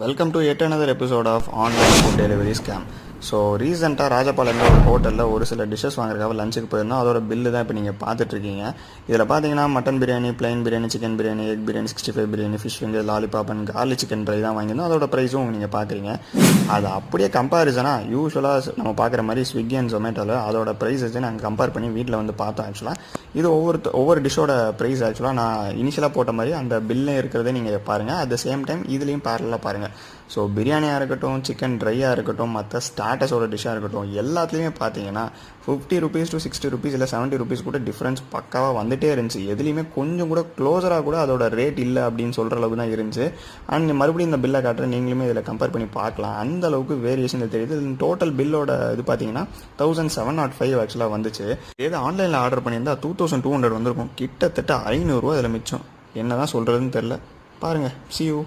Welcome to yet another episode of online food delivery scam. So ரீசெண்டாக ராஜபாளையம் ஒரு ஹோட்டலில் ஒரு சில டிஷ்ஷஸ் வாங்குறதுக்காக லஞ்சுக்கு போயிருந்தோம். அதோட பில்லு தான் இப்போ நீங்கள் பார்த்துட்ருக்கீங்க. இதில் பார்த்தீங்கன்னா mutton biryani, plain biryani, chicken biryani, egg biryani, 65 biryani, fish finger, lollipop and garlic chicken try தான் வாங்கியிருந்தோம். அதோட ப்ரைஸும் நீங்கள் பார்க்குறீங்க. அது அப்படியே கம்பேரிசனாக யூஸ்வலாக நம்ம பார்க்குற மாதிரி ஸ்விக்கி அண்ட் ஜொமேட்டோவில் அதோட ப்ரைஸ் வச்சு நாங்கள் கம்பேர் பண்ணி வீட்டில் வந்து பார்த்தோம். ஆக்சுவலாக இது ஒவ்வொரு டிஷ்ஷோட ப்ரைஸ் ஆக்சுவலாக நான் இனிஷியலாக போட்ட மாதிரி அந்த பில்லும் இருக்கிறதே நீங்கள் பாருங்கள். அட் த சேம் டைம் இதுலேயும் பேரலாக பாருங்கள். ஸோ பிரியாணியாக இருக்கட்டும், சிக்கன் ட்ரையாக இருக்கட்டும், மற்ற ஸ்டார்டர்ஸோட டிஷ்ஷாக இருக்கட்டும், எல்லாத்துலேயுமே பார்த்தீங்கன்னா 50 rupees to 60 rupees இல்லை 70 rupees கூட டிஃப்ரென்ஸ் பக்காவாக வந்துகிட்டே இருந்துச்சு. எதுலேயுமே கொஞ்சம் கூட க்ளோஸராக கூட அதோட ரேட் இல்லை அப்படின்னு சொல்கிற அளவுக்கு தான் இருந்துச்சு. அண்ட் மறுபடியும் இந்த பில்லை காட்டுற நீங்களுமே இதில் கம்பேர் பண்ணி பார்க்கலாம். அந்த அளவுக்கு வேரியேஷன் தெரியுது. டோட்டல் பில்லோட இது பார்த்தீங்கன்னா 1705 ஆக்சுவலாக வந்துச்சு. ஏதோ ஆன்லைனில் ஆர்டர் பண்ணியிருந்தா 2200 வந்திருக்கும். கிட்டத்தட்ட 500 ரூபா இதில் மிச்சம். என்ன தான் சொல்கிறதுன்னு தெரில. பாருங்கள். see you.